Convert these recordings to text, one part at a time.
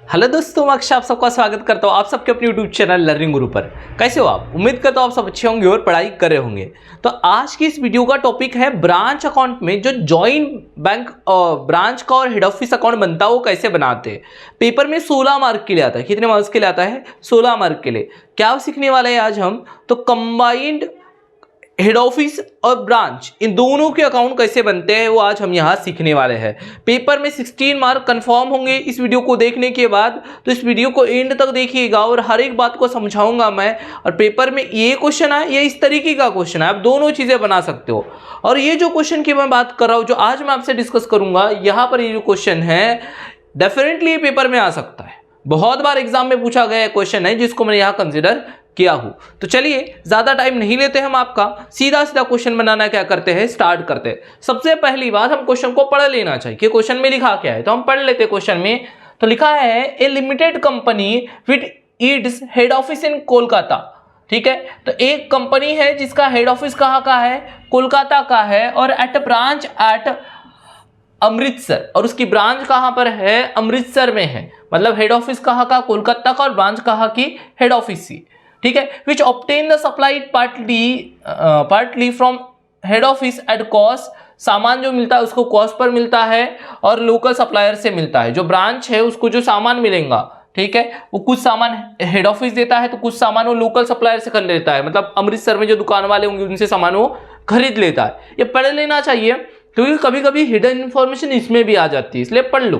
Hello दोस्तों, मैं अक्षय आप सबका स्वागत करता हूँ आप सबके अपने यूट्यूब चैनल लर्निंग गुरु पर। कैसे हो आप? उम्मीद करता हूँ आप सब अच्छे होंगे और पढ़ाई कर रहे होंगे। तो आज की इस वीडियो का टॉपिक है ब्रांच अकाउंट में जो जॉइंट बैंक ब्रांच का और हेड ऑफिस अकाउंट बनता है वो कैसे बनाते हैं। पेपर में 16 मार्क के लिए आता है। कितने मार्क्स के लिए आता है? 16 मार्क के लिए। क्या सीखने वाले हैं आज हम? तो कंबाइंड हेड ऑफिस और ब्रांच इन दोनों के अकाउंट कैसे बनते हैं वो आज हम यहाँ सीखने वाले हैं। पेपर में 16 मार्क कंफर्म होंगे इस वीडियो को देखने के बाद। तो इस वीडियो को एंड तक देखिएगा और हर एक बात को समझाऊंगा मैं। और पेपर में ये क्वेश्चन है, ये इस तरीके का क्वेश्चन है, आप दोनों चीजें बना सकते हो। और ये जो क्वेश्चन की मैं बात कर रहा हूँ, जो आज मैं आपसे डिस्कस करूंगा, यहाँ पर ये जो क्वेश्चन है डेफिनेटली पेपर में आ सकता है। बहुत बार एग्जाम में पूछा गया क्वेश्चन है जिसको मैंने यहाँ कंसिडर किया हूं। तो चलिए ज्यादा टाइम नहीं लेते हम आपका, सीधा सीधा क्वेश्चन बनाना क्या करते हैं, स्टार्ट करते हैं। सबसे पहली बात हम क्वेश्चन को पढ़ लेना चाहिए कि क्वेश्चन में लिखा क्या है। तो हम पढ़ लेते हैं क्वेश्चन में। तो लिखा है a limited company with its head office in Kolkata. ठीक है, तो एक कंपनी है जिसका हेड ऑफिस कहाँ का है? कोलकाता का है। और एट ब्रांच एट अमृतसर, और उसकी ब्रांच कहां पर है? अमृतसर में है। मतलब हेड ऑफिस कहां का? कोलकाता का, और ब्रांच कहां की? हेड ऑफिस की। ठीक है, which obtain the supply partly from head office at cost. सामान जो मिलता है उसको कॉस्ट पर मिलता है और लोकल सप्लायर से मिलता है। जो ब्रांच है उसको जो सामान मिलेगा, ठीक है, वो कुछ सामान हेड ऑफिस देता है तो कुछ सामान वो लोकल सप्लायर से खरीद लेता है। मतलब अमृतसर में जो दुकान वाले होंगे उनसे सामान वो खरीद लेता है। ये पढ़ लेना चाहिए क्योंकि कभी कभी हिडन इंफॉर्मेशन इसमें भी आ जाती है, इसलिए पढ़ लो,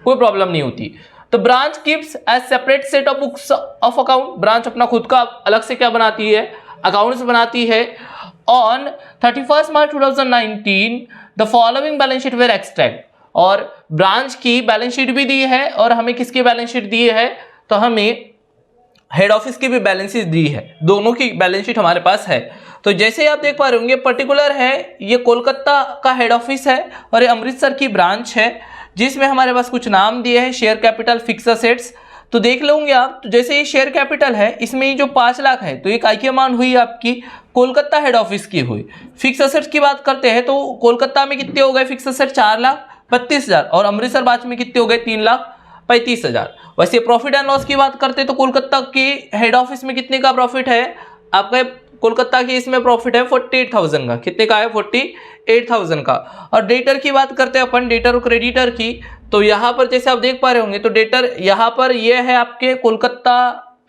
कोई प्रॉब्लम नहीं होती। तो branch keeps as separate set of books of account. Branch अपना खुद का अलग से क्या बनाती है? अकाउंट्स बनाती है। On 31 March 2019 the following balance sheet were extract. और ब्रांच की बैलेंस शीट भी दी है और हमें किसकी बैलेंस शीट दी है? तो हमें हेड ऑफिस की भी बैलेंस शीट दी है। दोनों की बैलेंस शीट हमारे पास है। तो जैसे आप देख पा रहे होंगे, पर्टिकुलर है ये कोलकाता का हेड ऑफिस है और ये अमृतसर की ब्रांच है, जिसमें हमारे पास कुछ नाम दिए हैं, शेयर कैपिटल, फिक्स असेट्स। तो देख लोगे आप, तो जैसे ये शेयर कैपिटल है, इसमें ये जो 5 लाख है तो ये काय की अमाउंट हुई आपकी? कोलकाता हेड ऑफिस की हुई। फिक्स असेट्स की बात करते हैं तो कोलकाता में कितने हो गए फिक्स असेट? 4,32,000 और अमृतसर ब्रांच में कितने हो गए? 3,35,000। वैसे प्रॉफिट एंड लॉस की बात करते हैं तो कोलकाता के हेड ऑफिस में कितने का प्रॉफिट है आपका? कोलकाता की इसमें प्रॉफिट है 48,000 का। कितने का है? 48,000 का। और डेटर की बात करते हैं अपन, डेटर और क्रेडिटर की। तो यहाँ पर जैसे आप देख पा रहे होंगे तो डेटर यहाँ पर ये है आपके कोलकाता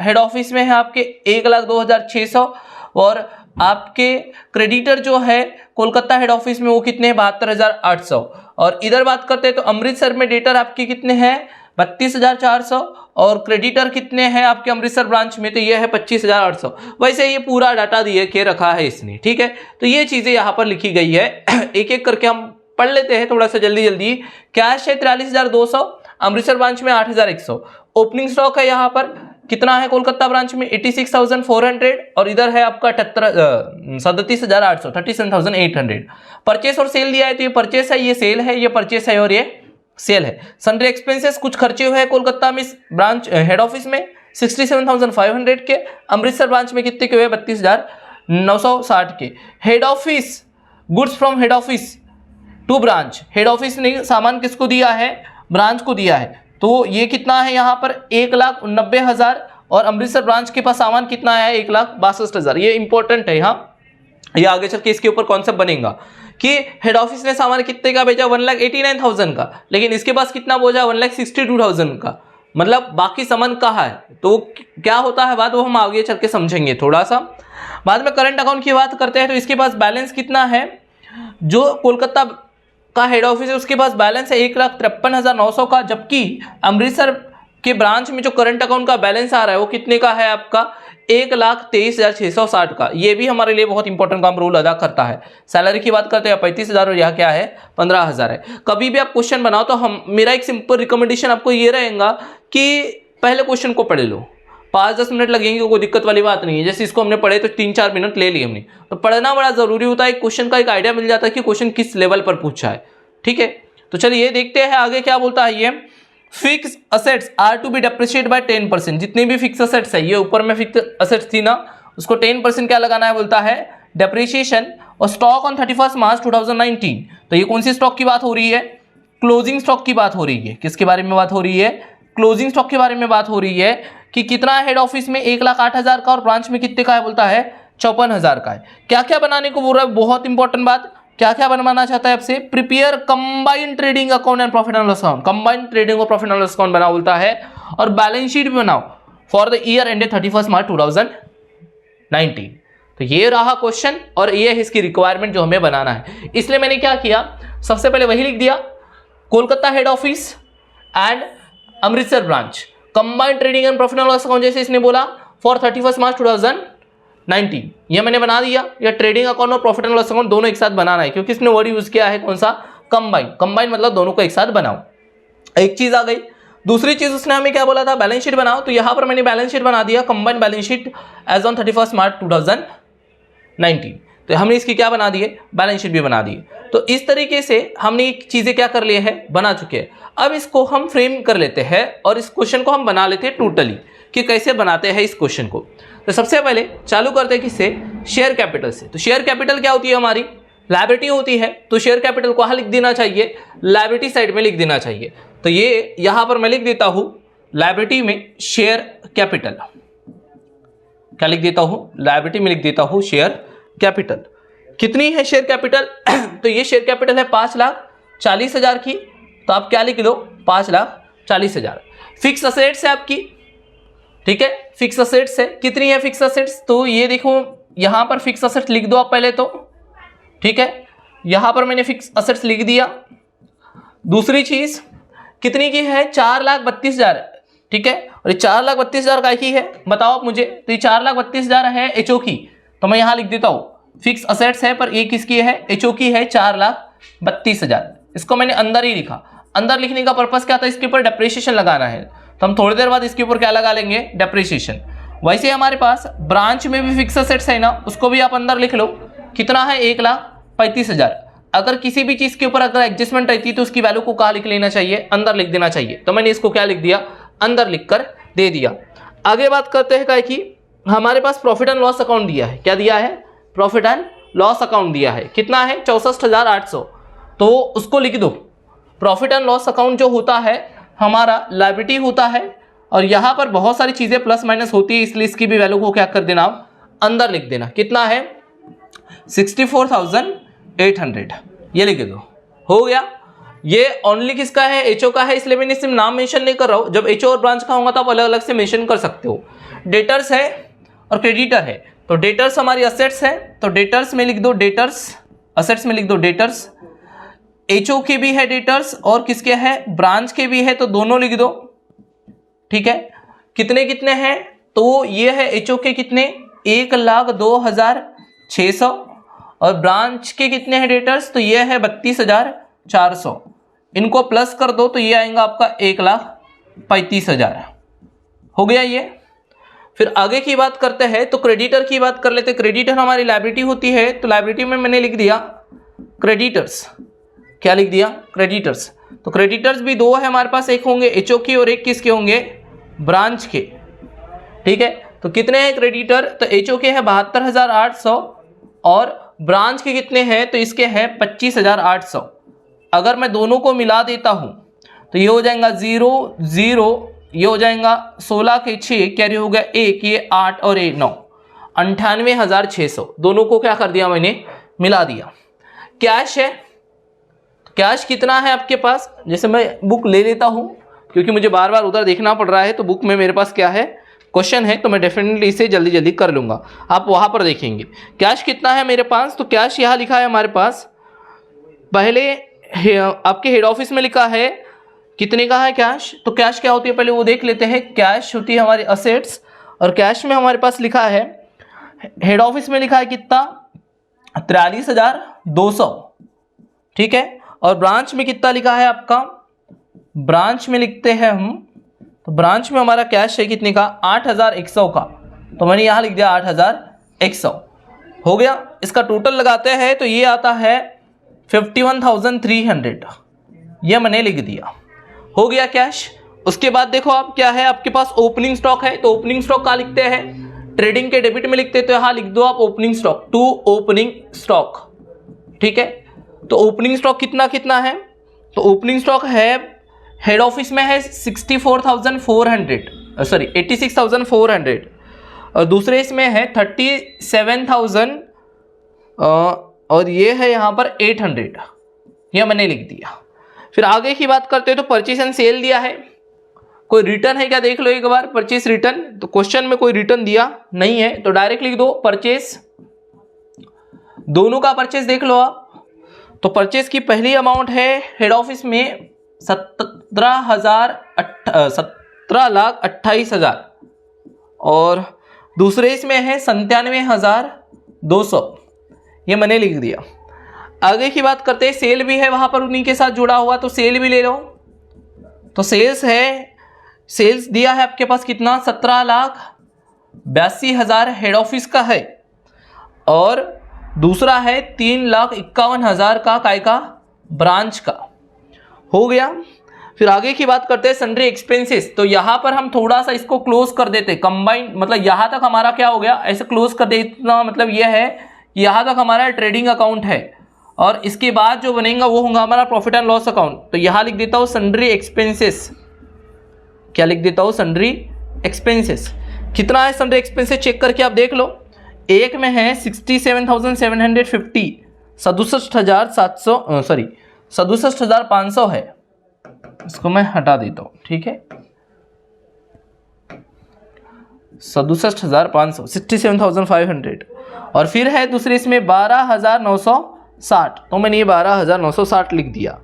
हेड ऑफिस में है आपके 1,02,600 और आपके क्रेडिटर जो है कोलकाता हेड ऑफिस में वो कितने हैं? 72,800। और इधर बात करते हैं तो अमृतसर में डेटर आपके कितने हैं? 32,400 और क्रेडिटर कितने हैं आपके अमृतसर ब्रांच में? तो ये है 25,800। वैसे ये पूरा डाटा दिए के रखा है इसने। ठीक है, तो ये चीजें यहाँ पर लिखी गई है। एक एक करके हम पढ़ लेते हैं थोड़ा सा जल्दी जल्दी। कैश है 43,200, अमृतसर ब्रांच में 8,100। ओपनिंग स्टॉक है यहाँ पर कितना है? कोलकाता ब्रांच में 86,400 और इधर है आपका 37,800, 37,800। परचेस और सेल दिया है तो ये परचेस है, ये सेल है, ये परचेस है और ये सेल है। सन्ड्री एक्सपेंसेस कुछ खर्चे हुए हैं कोलकाता में ब्रांच हेड ऑफिस में 67,500 के। अमृतसर ब्रांच में कितने के हुए? 32,960 के। Head office goods from head office to branch. Head office ने सामान किसको दिया है? ब्रांच को दिया है। तो ये कितना है यहाँ पर? 1,90,000 और अमृतसर ब्रांच के पास सामान कितना है? 1,62,000। ये इंपॉर्टेंट है यहाँ, ये आगे चल के इसके ऊपर कॉन्सेप्ट बनेगा कि हेड ऑफिस ने सामान कितने का भेजा? 1,89,000 का, लेकिन इसके पास कितना भेजा? 1,62,000 का। मतलब बाकी सामान कहाँ है? तो क्या होता है बात, वो हम आगे चल के समझेंगे थोड़ा सा। बाद में करंट अकाउंट की बात करते हैं तो इसके पास बैलेंस कितना है? जो कोलकाता का हेड ऑफिस है उसके पास बैलेंस है 1,53,900 का, जबकि अमृतसर के ब्रांच में जो करंट अकाउंट का बैलेंस आ रहा है वो कितने का है आपका? 1,23,660 का। ये भी हमारे लिए बहुत इंपॉर्टेंट काम रोल अदा करता है। सैलरी की बात करते हैं 35,000 और यहाँ क्या है? 15,000 है। कभी भी आप क्वेश्चन बनाओ तो मेरा एक सिंपल रिकमेंडेशन आपको ये रहेगा कि पहले क्वेश्चन को पढ़ लो। 5-10 मिनट लगेंगे, कोई दिक्कत वाली बात नहीं है। जैसे इसको हमने पढ़े तो 3-4 मिनट ले लिए हमने। तो पढ़ना बड़ा जरूरी होता है, क्वेश्चन का एक आइडिया मिल जाता है कि क्वेश्चन किस लेवल पर पूछा है। ठीक है, तो चलिए देखते हैं आगे क्या बोलता है ये। Fix assets are to be depreciate by 10%। जितने भी फिक्स असेट्स है, ये ऊपर में फिक्स असेट्स थी ना, उसको 10% क्या लगाना है बोलता है? डेप्रिशिएशन। और स्टॉक ऑन 31 मार्च 2019, तो ये कौन सी स्टॉक की बात हो रही है? क्लोजिंग स्टॉक की बात हो रही है। किसके बारे में बात हो रही है? क्लोजिंग स्टॉक के बारे में बात हो रही है कि कितना हेड ऑफिस में 1,08,000 का और ब्रांच में कितने का है, बोलता है 54,000 का है। क्या क्या बनाने को बोल रहा है, बहुत इंपॉर्टेंट बात, क्या क्या बनवाना चाहता है आपसे, prepare combined trading account and profit and loss account, combined trading और प्रॉफिट एंड लॉस अकाउंट बनाओ बोलता है, और बैलेंस शीट भी बनाओ for the year ended 31 March 2019। तो ये रहा क्वेश्चन और ये है इसकी रिक्वायरमेंट जो हमें बनाना है। इसलिए मैंने क्या किया, सबसे पहले वही लिख दिया, Kolkata head office and Amritsar branch, combined trading and profit and loss account जैसे इसने बोला फॉर 31 मार्च 2019, ये मैंने बना दिया। या ट्रेडिंग अकाउंट और प्रॉफिट एंड लॉस अकाउंट दोनों एक साथ बनाना है, क्योंकि इसने वर्ड यूज किया है कौन सा, कंबाइंड। कंबाइंड मतलब दोनों को एक साथ बनाओ, एक चीज आ गई। दूसरी चीज उसने हमें क्या बोला था, बैलेंस शीट बनाओ, तो यहां पर मैंने बैलेंस शीट बना दिया, combined balance sheet as on 31 March 2019। तो हमने इसकी क्या बना दिए, बैलेंस शीट भी बना दी। तो इस तरीके से हमने चीजें क्या कर लिए हैं, बना चुके हैं। अब इसको हम फ्रेम कर लेते हैं और इस क्वेश्चन को हम बना लेते हैं टोटली कि कैसे बनाते हैं इस क्वेश्चन को। तो सबसे पहले चालू करते हैं किससे, शेयर कैपिटल से। तो शेयर कैपिटल क्या होती है, हमारी लायबिलिटी होती है। तो शेयर कैपिटल को लिख देना चाहिए, लायबिलिटी साइड में लिख देना चाहिए। तो ये यहां पर मैं लिख देता हूं लायबिलिटी में शेयर कैपिटल, क्या लिख देता हूं, लायबिलिटी में लिख देता हूं शेयर कैपिटल। कितनी है शेयर कैपिटल तो ये शेयर कैपिटल है 5,40,000 की, तो आप क्या लिख लो, 5,40,000। फिक्स असेट्स है आपकी, ठीक है, फिक्स असेट्स है, कितनी है फिक्स असेट्स, तो ये देखो यहां पर फिक्स असेट्स लिख दो आप पहले तो, ठीक है, यहां पर मैंने फिक्स असेट्स लिख दिया। दूसरी चीज कितनी की है, 4,32,000, ठीक है, और ये 4,32,000 का ही है, बताओ आप मुझे। तो ये 4,32,000 है एचओ की, तो मैं यहां लिख देता हूं फिक्स असेट्स है, पर एक किसकी है, एचओ की है 4,32,000। इसको मैंने अंदर ही लिखा। अंदर लिखने का पर्पस क्या था, इसके ऊपर डेप्रिसिएशन लगाना है, तो हम थोड़ी देर बाद इसके ऊपर क्या लगा लेंगे, डेप्रिसिएशन। वैसे हमारे पास ब्रांच में भी फिक्स असेट्स है ना, उसको भी आप अंदर लिख लो, कितना है 1,35,000। अगर किसी भी चीज के ऊपर अगर एडजस्टमेंट रहती है तो उसकी वैल्यू को कहाँ लिख लेना चाहिए, अंदर लिख देना चाहिए। तो मैंने इसको क्या लिख दिया, अंदर लिख कर दे दिया। आगे बात करते हैं क्या कि हमारे पास प्रॉफिट एंड लॉस अकाउंट दिया है, क्या दिया है, प्रॉफिट एंड लॉस अकाउंट दिया है, कितना है 64,800। तो उसको लिख दो। प्रॉफिट एंड लॉस अकाउंट जो होता है हमारा लायबिलिटी होता है, और यहां पर बहुत सारी चीजें प्लस माइनस होती है, इसलिए इसकी भी वैल्यू को क्या कर देना, आप अंदर लिख देना। कितना है 64,800, ये लिख दो, हो गया। ये ओनली किसका है, एचओ का है, इसलिए मैंने सिर्फ नाम मेंशन नहीं कर रहा हूं। जब एचओ और ब्रांच का होगा तो आप अलग अलग से मेंशन कर सकते हो। डेटर्स है और क्रेडिटर है, तो डेटर्स हमारी असेट्स है, तो डेटर्स में लिख दो डेटर्स, असेट्स में लिख दो डेटर्स। एचओ के भी है डेटर्स और किसके है, ब्रांच के भी है, तो दोनों लिख दो, ठीक है। कितने कितने हैं, तो ये है एचओ के कितने 1,02,600 और ब्रांच के कितने हैं डेटर्स, तो ये है 32,400। इनको प्लस कर दो तो ये आएगा आपका 1,35,000, हो गया ये। फिर आगे की बात करते हैं तो क्रेडिटर की बात कर लेते हैं। क्रेडिटर हमारी लायबिलिटी होती है, तो लायबिलिटी में मैंने लिख दिया क्रेडिटर्स, क्या लिख दिया, क्रेडिटर्स। तो क्रेडिटर्स भी दो है हमारे पास, एक होंगे एचओ की और एक किसके होंगे, ब्रांच के, ठीक है। तो कितने हैं क्रेडिटर, तो एचओ के हैं 72,800 और ब्रांच के कितने हैं, तो इसके हैं 25,800। अगर मैं दोनों को मिला देता हूं तो ये हो जाएगा 0 0, ये हो जाएगा 16 के 6, कैरी हो गया 1, ये 8 और ये 9, 98,600। दोनों को क्या कर दिया मैंने, मिला दिया। कैश है, कैश कितना है आपके पास, जैसे मैं बुक ले लेता हूं क्योंकि मुझे बार बार उधर देखना पड़ रहा है, तो बुक में मेरे पास क्या है, क्वेश्चन है, तो मैं डेफिनेटली इसे जल्दी जल्दी कर लूंगा, आप वहां पर देखेंगे। कैश कितना है मेरे पास, तो कैश यहां लिखा है हमारे पास, पहले आपके हेड ऑफिस में लिखा है कितने का है कैश। तो कैश क्या होती है पहले वो देख लेते हैं। कैश होती है हमारी असेट्स, और कैश में हमारे पास लिखा है, हेड ऑफिस में लिखा है कितना 43,200, ठीक है। और ब्रांच में कितना लिखा है आपका, ब्रांच में लिखते हैं हम, तो ब्रांच में हमारा कैश है कितने का 8,100 का, तो मैंने यहां लिख दिया 8,100, हो गया। इसका टोटल लगाते हैं तो ये आता है 51,300, ये मैंने लिख दिया, हो गया कैश। उसके बाद देखो आप क्या है, आपके पास ओपनिंग स्टॉक है, तो ओपनिंग स्टॉक का लिखते हैं, ट्रेडिंग के डेबिट में लिखते हैं, तो यहां लिख दो आप opening stock, to opening stock, ठीक है। तो ओपनिंग स्टॉक कितना कितना है, तो ओपनिंग स्टॉक है हेड ऑफिस में है 64,400 सॉरी 86,400 और दूसरे इसमें है 37,000 और ये है यहाँ पर 800, यह मैंने लिख दिया। फिर आगे की बात करते हैं तो परचेज एंड सेल दिया है, कोई रिटर्न है क्या देख लो एक बार, परचेज रिटर्न, तो क्वेश्चन में कोई रिटर्न दिया नहीं है तो डायरेक्ट लिख दो परचेज, दोनों का परचेज देख लो आप। तो परचेज की पहली अमाउंट है हेड ऑफिस में 17,28,000 और दूसरे इसमें है 97,200, ये मैंने लिख दिया। आगे की बात करते हैं, सेल भी है वहां पर उन्हीं के साथ जुड़ा हुआ, तो सेल भी ले लो। तो सेल्स है, सेल्स दिया है आपके पास कितना, 17,82,000 हेड ऑफिस का है और दूसरा है 3,51,000 का काय का, ब्रांच का, हो गया। फिर आगे की बात करते हैं सन्ड्री एक्सपेंसेस, तो यहां पर हम थोड़ा सा इसको क्लोज कर देते, कंबाइंड मतलब यहां तक हमारा क्या हो गया, ऐसे क्लोज कर दे, इतना मतलब यह है कि यहां तक हमारा ट्रेडिंग अकाउंट है और इसके बाद जो बनेगा वो होगा हमारा प्रॉफिट एंड लॉस अकाउंट। तो यहां लिख देता हूं सन्ड्री एक्सपेंसेस, क्या लिख देता हूं, सन्ड्री एक्सपेंसेस। कितना है सन्ड्री एक्सपेंसेस चेक करके आप देख लो, एक में है 67,750, 67,700 सॉरी 67,500 है, इसको मैं हटा देता हूं, ठीक है, 67,500 67,500 और फिर है दूसरे इसमें 12,960, तो मैंने ये 12,960 लिख दिया।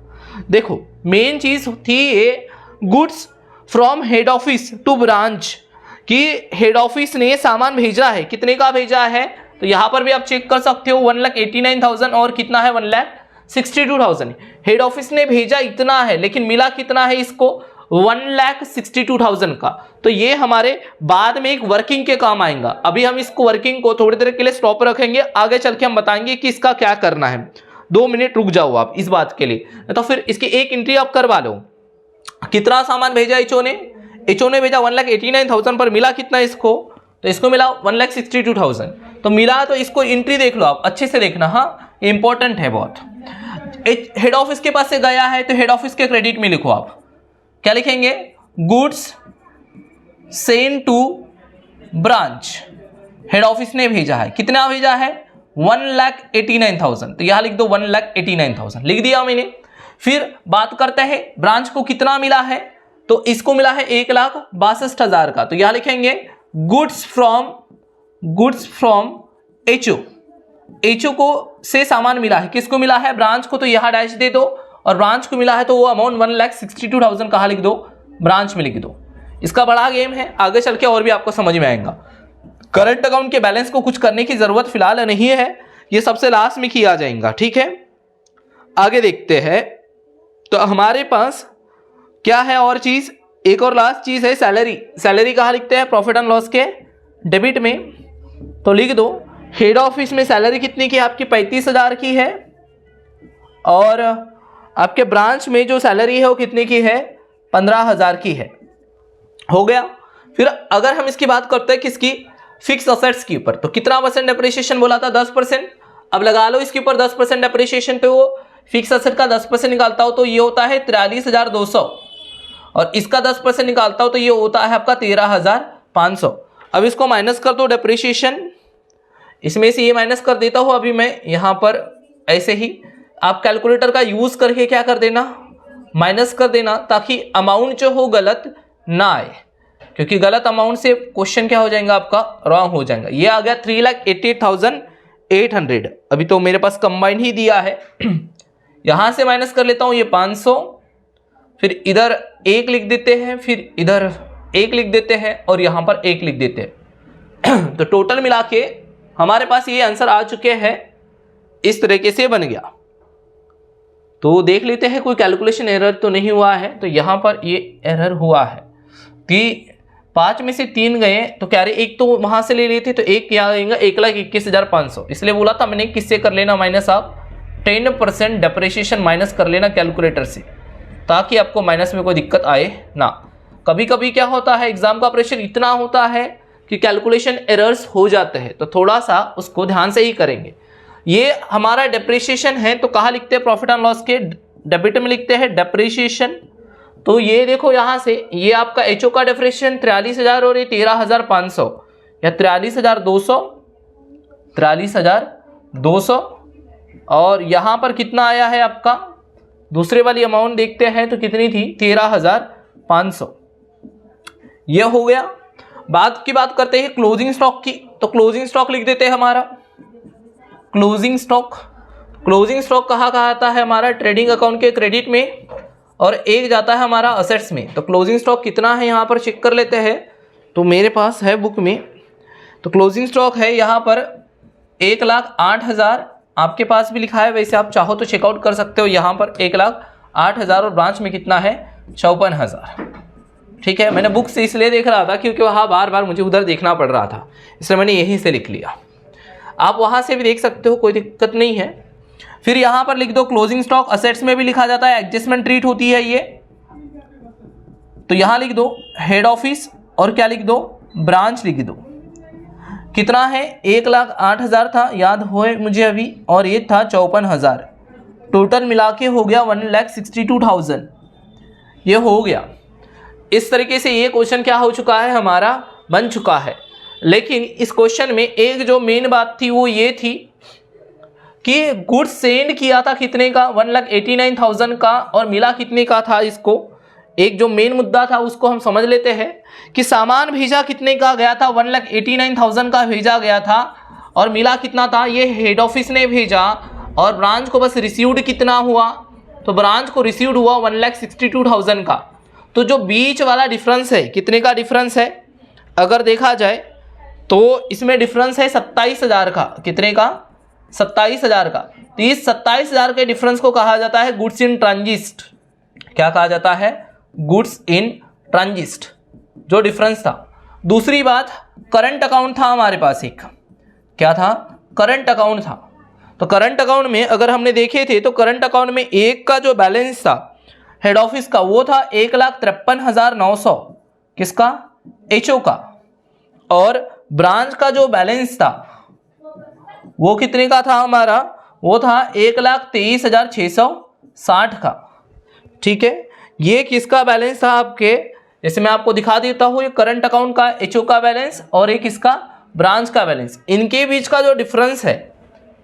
देखो मेन चीज थी ये goods from head office to branch, कि हेड ऑफिस ने सामान भेजा है, कितने का भेजा है, तो यहां पर भी आप चेक कर सकते हो 1,89,000 और कितना है 1,62,000। हेड ऑफिस ने भेजा इतना है लेकिन मिला कितना है इसको, 1,62,000 का। तो ये हमारे बाद में एक वर्किंग के काम आएगा, अभी हम इसको वर्किंग को थोड़ी देर के लिए स्टॉप रखेंगे, आगे चल के हम बताएंगे कि इसका क्या करना है। 2 मिनट रुक जाओ आप इस बात के लिए, तो फिर इसकी एक एंट्री आप करवा लो। कितना सामान भेजा एचओ ने भेजा 1,89,000 पर मिला कितना इसको, तो इसको मिला 1,62,000, तो मिला तो इसको एंट्री देख लो आप, अच्छे से देखना, हाँ इंपॉर्टेंट है बहुत। हेड ऑफिस के पास से गया है तो हेड ऑफिस के क्रेडिट में लिखो आप, क्या लिखेंगे, goods send to branch, head office ने भेजा है, कितना भेजा है 1,89,000, तो यहां लिख दो 1,89,000 लिख दिया मैंने। फिर बात करते हैं ब्रांच को कितना मिला है, तो इसको मिला है 1,62,000 का, तो यहां लिखेंगे गुड्स फ्रॉम एचओ को से सामान मिला है, किसको मिला है, ब्रांच को, तो यहां डैश दे दो, और ब्रांच को मिला है तो वो अमाउंट 1,62,000 कहां लिख दो, ब्रांच में लिख दो। इसका बड़ा गेम है, आगे चल के और भी आपको समझ में आएगा। करंट अकाउंट के बैलेंस को कुछ करने की जरूरत फिलहाल नहीं है, ये सबसे लास्ट में किया जाएगा, ठीक है। आगे देखते हैं, तो हमारे पास क्या है और चीज, एक और लास्ट चीज है सैलरी। सैलरी कहाँ लिखते हैं, प्रॉफिट एंड लॉस के डेबिट में, तो लिख दो हेड ऑफिस में सैलरी कितनी की आपकी 35,000 की है और आपके ब्रांच में जो सैलरी है वो कितने की है, 15,000 की है, हो गया। फिर अगर हम इसकी बात करते हैं किसकी, फिक्स असेट्स के ऊपर, तो कितना परसेंट डेप्रिसिएशन बोला था, 10%। अब लगा लो इसके ऊपर 10% डेप्रिसिएशन, पे वो फिक्स असेट का 10% निकालता हो तो ये होता है 43,200 और इसका 10% निकालता हो तो ये होता है आपका 13,500। अब इसको माइनस कर दो डेप्रिसिएशन, इसमें से ये माइनस कर देता हूं अभी मैं यहाँ पर, ऐसे ही आप कैलकुलेटर का यूज करके क्या कर देना, माइनस कर देना, ताकि अमाउंट जो हो गलत ना आए, क्योंकि गलत अमाउंट से क्वेश्चन क्या हो जाएगा आपका, रॉन्ग हो जाएगा। ये आ गया 3,88,800, अभी तो मेरे पास कंबाइन ही दिया है, यहां से माइनस कर लेता हूं ये 500, फिर इधर 1 लिख देते हैं, फिर इधर 1 लिख देते हैं और यहां पर 1 लिख देते हैं। तो टोटल मिला के हमारे पास ये आंसर आ चुके हैं, इस तरीके से बन गया। तो देख लेते हैं कोई कैलकुलेशन एरर तो नहीं हुआ है, तो यहां पर ये एरर हुआ है कि 5 में से 3 गए, तो कह रहे एक तो वहां से ले लेते, तो एक क्या आएगा 1,21,500, इसलिए बोला था मैंने किससे कर लेना माइनस, आप 10% डेप्रिसिएशन माइनस कर लेना कैलकुलेटर से, ताकि आपको माइनस में कोई दिक्कत आए ना। कभी कभी क्या होता है, एग्जाम का प्रेशर इतना होता है कि कैलकुलेशन एरर्स हो जाते हैं, तो थोड़ा सा उसको ध्यान से ही करेंगे। ये हमारा डेप्रिसिएशन है, तो कहाँ लिखते हैं, प्रॉफिट एंड लॉस के डेबिट में लिखते हैं डेप्रिसिएशन, तो ये देखो यहाँ से ये आपका एचओ का डेफिनेशन 43,000 और ये 13,500 या 43,200 और यहाँ पर कितना आया है आपका, दूसरे वाली अमाउंट देखते हैं तो कितनी थी, 13,500। ये हो गया। बाद की बात करते हैं क्लोजिंग स्टॉक की, तो क्लोजिंग स्टॉक लिख देते हैं हमारा क्लोजिंग स्टॉक। क्लोजिंग स्टॉक कहाँ आता है हमारा, ट्रेडिंग अकाउंट के क्रेडिट में और एक जाता है हमारा असेट्स में। तो क्लोजिंग स्टॉक कितना है यहाँ पर चेक कर लेते हैं, तो मेरे पास है बुक में, तो क्लोजिंग स्टॉक है यहाँ पर 1,08,000, आपके पास भी लिखा है, वैसे आप चाहो तो चेकआउट कर सकते हो। यहाँ पर 1,08,000 और ब्रांच में कितना है 54,000। ठीक है, मैंने बुक से इसलिए देख रहा था क्योंकि वहाँ बार बार मुझे उधर देखना पड़ रहा था, इसलिए मैंने यहीं से लिख लिया। आप वहाँ से भी देख सकते हो, कोई दिक्कत नहीं है। फिर यहाँ पर लिख दो क्लोजिंग स्टॉक, असेट्स में भी लिखा जाता है, एडजस्टमेंट ट्रीट होती है ये, तो यहाँ लिख दो हेड ऑफिस और क्या लिख दो, ब्रांच लिख दो। कितना है 1,08,000 था, याद होए मुझे अभी, और ये था 54,000, टोटल मिला के हो गया 1,62,000। ये हो गया। इस तरीके से ये क्वेश्चन क्या हो चुका है हमारा, बन चुका है। लेकिन इस क्वेश्चन में एक जो मेन बात थी वो ये थी कि गुड्स सेंड किया था कितने का, 1,89,000 का, और मिला कितने का था। इसको एक जो मेन मुद्दा था उसको हम समझ लेते हैं कि सामान भेजा कितने का गया था, 1,89,000 का भेजा गया था और मिला कितना था, ये हेड ऑफिस ने भेजा और ब्रांच को बस रिसीव्ड कितना हुआ, तो ब्रांच को रिसीव्ड हुआ 1,62,000 का। तो जो बीच वाला डिफरेंस है, कितने का डिफरेंस है अगर देखा जाए तो इसमें डिफरेंस है 27,000 का। कितने का, 27,000 का। तो इस 27,000 के डिफरेंस को कहा जाता है गुड्स इन ट्रांजिट। क्या कहा जाता है, गुड्स इन ट्रांजिट, जो डिफरेंस था। दूसरी बात, करंट अकाउंट था हमारे पास एक, क्या था, करंट अकाउंट था। तो करंट अकाउंट में अगर हमने देखे थे तो करंट अकाउंट में एक का जो बैलेंस था हेड ऑफिस का वो था 1,53,900, किसका, एचओ का, और ब्रांच का जो बैलेंस था वो कितने का था हमारा, वो था 1,23,660 का। ठीक है, ये किसका बैलेंस था आपके, जैसे मैं आपको दिखा देता हूँ, ये करंट अकाउंट का एचओ का बैलेंस और एक इसका ब्रांच का बैलेंस। इनके बीच का जो डिफरेंस है,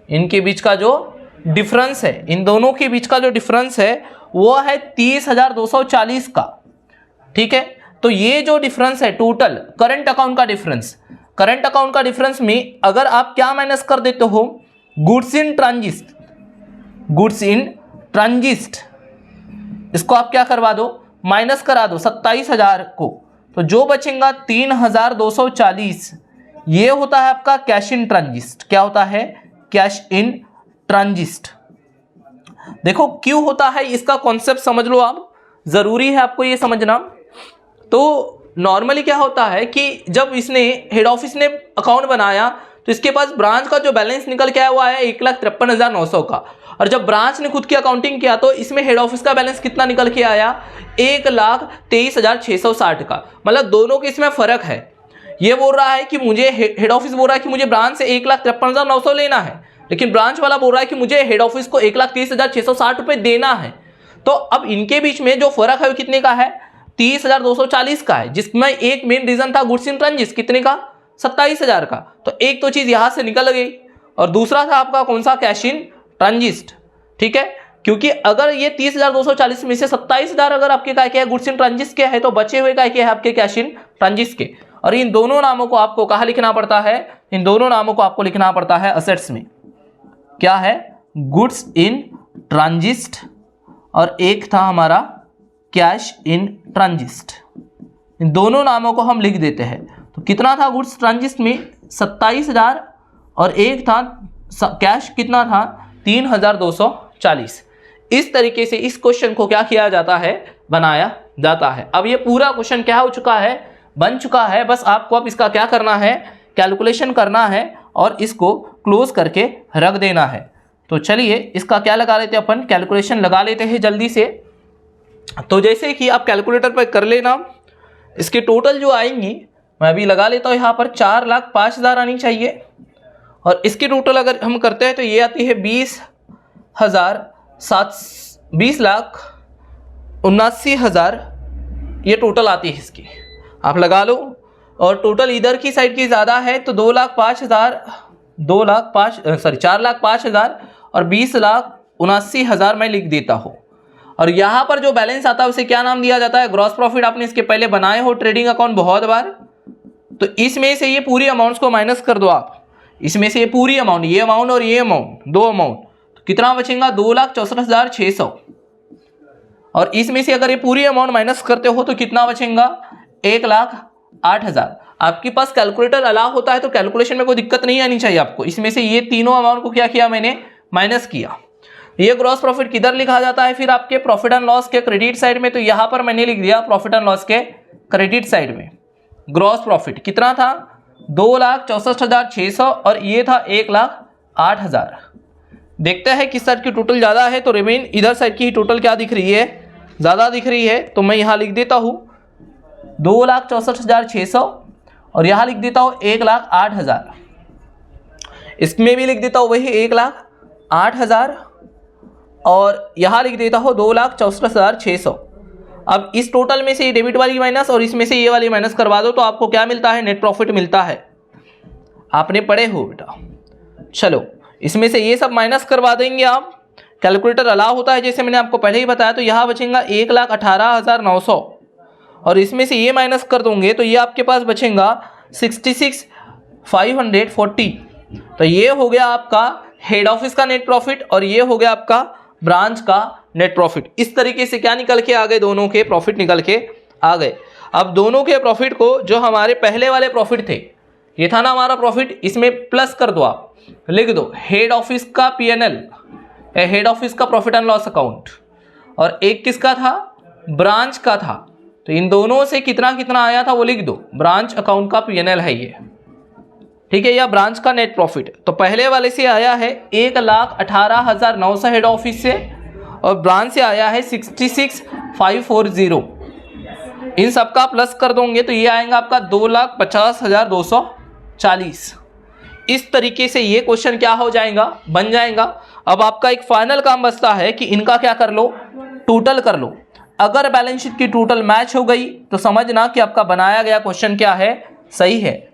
इनके बीच का जो डिफरेंस है, इन दोनों के बीच का जो डिफरेंस है वो है 30,240 का। ठीक है, तो ये जो डिफरेंस है टोटल करंट अकाउंट का डिफरेंस, करंट अकाउंट का डिफरेंस में अगर आप क्या माइनस कर देते हो, goods in transit, goods in transit, इसको आप क्या करवा दो, माइनस करा दो 27,000 को, तो जो बचेगा 3,240, ये होता है आपका कैश इन ट्रांजिट। क्या होता है, कैश इन ट्रांजिट। देखो क्यों होता है, इसका कॉन्सेप्ट समझ लो आप, जरूरी है आपको ये समझना। तो नॉर्मली क्या होता है कि जब इसने हेड ऑफिस ने अकाउंट बनाया तो इसके पास ब्रांच का जो बैलेंस निकल के आया हुआ है 1,53,900 का, और जब ब्रांच ने खुद की अकाउंटिंग किया तो इसमें हेड ऑफिस का बैलेंस कितना निकल के आया, 1,23,660 का। मतलब दोनों के इसमें फर्क है। ये बोल रहा है कि मुझे हेड ऑफिस बोल रहा है कि मुझे ब्रांच से 1,53,900 लेना है, लेकिन ब्रांच वाला बोल रहा है कि मुझे हेड ऑफिस को 1,30,660 रुपये देना है। तो अब इनके बीच में जो फर्क है वो कितने का है, 30,240 का है, जिसमें एक मेन रीजन था गुड्स इन ट्रांजिट, कितने का, 27,000 का। तो एक तो चीज यहां से निकल गई, और दूसरा था आपका कौन सा, कैश इन ट्रांजिट। ठीक है, क्योंकि अगर ये 30,240 में से 27,000 अगर आपके क्या है गुड्स इन ट्रांजिट के है, तो बचे हुए क्या है आपके कैश इन ट्रांजिट के। और इन दोनों नामों को आपको कहाँ लिखना पड़ता है, इन दोनों नामों को आपको लिखना पड़ता है असेट्स में। क्या है, गुड्स इन ट्रांजिट, और एक था हमारा कैश इन ट्रांजिट। इन दोनों नामों को हम लिख देते हैं। तो कितना था गुड्स ट्रांजिट में, 27,000, और एक था कैश, कितना था, 3,240। इस तरीके से इस क्वेश्चन को क्या किया जाता है, बनाया जाता है। अब ये पूरा क्वेश्चन क्या हो चुका है, बन चुका है। बस आपको अब इसका क्या करना है, कैलकुलेशन करना है और इसको क्लोज करके रख देना है। तो चलिए इसका क्या लगा लेते हैं अपन, कैलकुलेशन लगा लेते हैं जल्दी से। तो जैसे कि आप कैलकुलेटर पर कर लेना, इसके टोटल जो आएंगी मैं अभी लगा लेता हूँ यहाँ पर, 4,05,000 आनी चाहिए। और इसके टोटल अगर हम करते हैं तो ये आती है 20,79,000 ये टोटल आती है इसकी, आप लगा लो। और टोटल इधर की साइड की ज़्यादा है तो 4,05,000 और 20,79,000 मैं लिख देता हूँ। और यहाँ पर जो बैलेंस आता है उसे क्या नाम दिया जाता है? Gross profit. आपने इसके पहले बनाए हो ट्रेडिंग अकाउंट बहुत बार, तो इसमें से ये पूरी अमाउंट्स को माइनस कर दो आप। इसमें से ये पूरी अमाउंट, ये अमाउंट और ये अमाउंट, दो अमाउंट, तो कितना बचेगा? 2,64,600। और इसमें से अगर ये पूरी अमाउंट माइनस करते हो तो कितना बचेगा? 1,08,000। आपके पास कैलकुलेटर अलाउ होता है तो कैलकुलेशन में कोई दिक्कत नहीं आनी चाहिए आपको। इसमें से ये तीनों अमाउंट को क्या किया मैंने? माइनस किया। ये ग्रॉस प्रॉफिट किधर लिखा जाता है? फिर आपके प्रॉफिट एंड लॉस के क्रेडिट साइड में। तो यहाँ पर मैंने लिख दिया प्रॉफिट एंड लॉस के क्रेडिट साइड में ग्रॉस प्रॉफिट कितना था? 2,64,600 और ये था 1,08,000। देखते हैं किस साइड की टोटल ज़्यादा है, तो रिमेन इधर साइड की टोटल क्या दिख रही है? ज़्यादा दिख रही है। तो मैं यहाँ लिख देता हूँ 2,64,600 और यहाँ लिख देता हूँ 1,08,000। इसमें भी लिख देता हूँ वही 1,08,000 और यहाँ लिख देता हूँ 2,64,600। अब इस टोटल में से ये डेबिट वाली माइनस और इसमें से ये वाली माइनस करवा दो तो आपको क्या मिलता है? नेट प्रॉफिट मिलता है। आपने पढ़े हो बेटा। चलो इसमें से ये सब माइनस करवा देंगे आप। कैलकुलेटर अलाउ होता है जैसे मैंने आपको पहले ही बताया। तो यहाँ बचेगा 1,18,900 और इसमें से ये माइनस कर दोगे तो ये आपके पास बचेगा 66,540। तो ये हो गया आपका हेड ऑफिस का नेट प्रॉफिट और ये हो गया आपका ब्रांच का नेट प्रॉफिट। इस तरीके से क्या निकल के आ गए? दोनों के प्रॉफिट निकल के आ गए। अब दोनों के प्रॉफिट को, जो हमारे पहले वाले प्रॉफिट थे, ये था ना हमारा प्रॉफिट, इसमें प्लस कर दो आप, लिख दो हेड ऑफिस का P&L, हेड ऑफिस का प्रॉफिट एंड लॉस अकाउंट, और एक किसका था? ब्रांच का था। तो इन दोनों से कितना कितना आया था वो लिख दो। ब्रांच अकाउंट का P&L है ये, ठीक है, या ब्रांच का नेट प्रॉफिट। तो पहले वाले से आया है 1,18,900 हेड ऑफिस से और ब्रांच से आया है 66,540। इन सब का प्लस कर दोगे तो ये आएगा आपका 2,50,240। इस तरीके से ये क्वेश्चन क्या हो जाएगा? बन जाएगा। अब आपका एक फाइनल काम बचता है कि इनका क्या कर लो? टोटल कर लो। अगर बैलेंस शीट की टोटल मैच हो गई तो समझना कि आपका बनाया गया क्वेश्चन क्या है? सही है।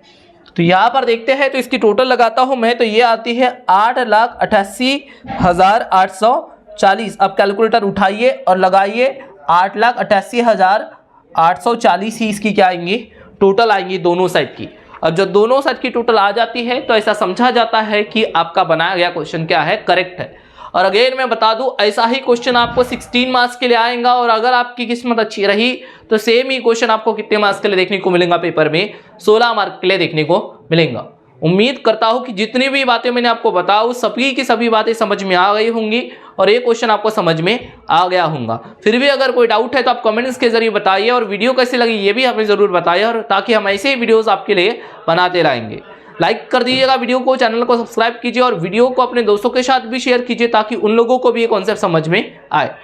तो यहाँ पर देखते हैं, तो इसकी टोटल लगाता हूँ मैं, तो ये आती है 8,88,840। अब कैलकुलेटर उठाइए और लगाइए, 8,88,840 ही इसकी क्या आएंगी? टोटल आएंगी दोनों साइड की। अब जब दोनों साइड की टोटल आ जाती है तो ऐसा समझा जाता है कि आपका बनाया गया क्वेश्चन क्या है? करेक्ट है। और अगेन मैं बता दूं, ऐसा ही क्वेश्चन आपको 16 मार्क्स के लिए आएगा और अगर आपकी किस्मत अच्छी रही तो सेम ही क्वेश्चन आपको कितने मार्क्स के लिए देखने को मिलेगा पेपर में? 16 मार्क्स के लिए देखने को मिलेगा। उम्मीद करता हूं कि जितनी भी बातें मैंने आपको बताऊं सभी की सभी बातें समझ में आ गई होंगी और ये क्वेश्चन आपको समझ में आ गया होगा। फिर भी अगर कोई डाउट है तो आप कमेंट्स के जरिए बताइए और वीडियो कैसी लगी ये भी हमें ज़रूर बताइए, और ताकि हम ऐसे ही वीडियोज़ आपके लिए बनाते रहेंगे। लाइक कर दीजिएगा वीडियो को, चैनल को सब्सक्राइब कीजिए और वीडियो को अपने दोस्तों के साथ भी शेयर कीजिए ताकि उन लोगों को भी ये कॉन्सेप्ट समझ में आए।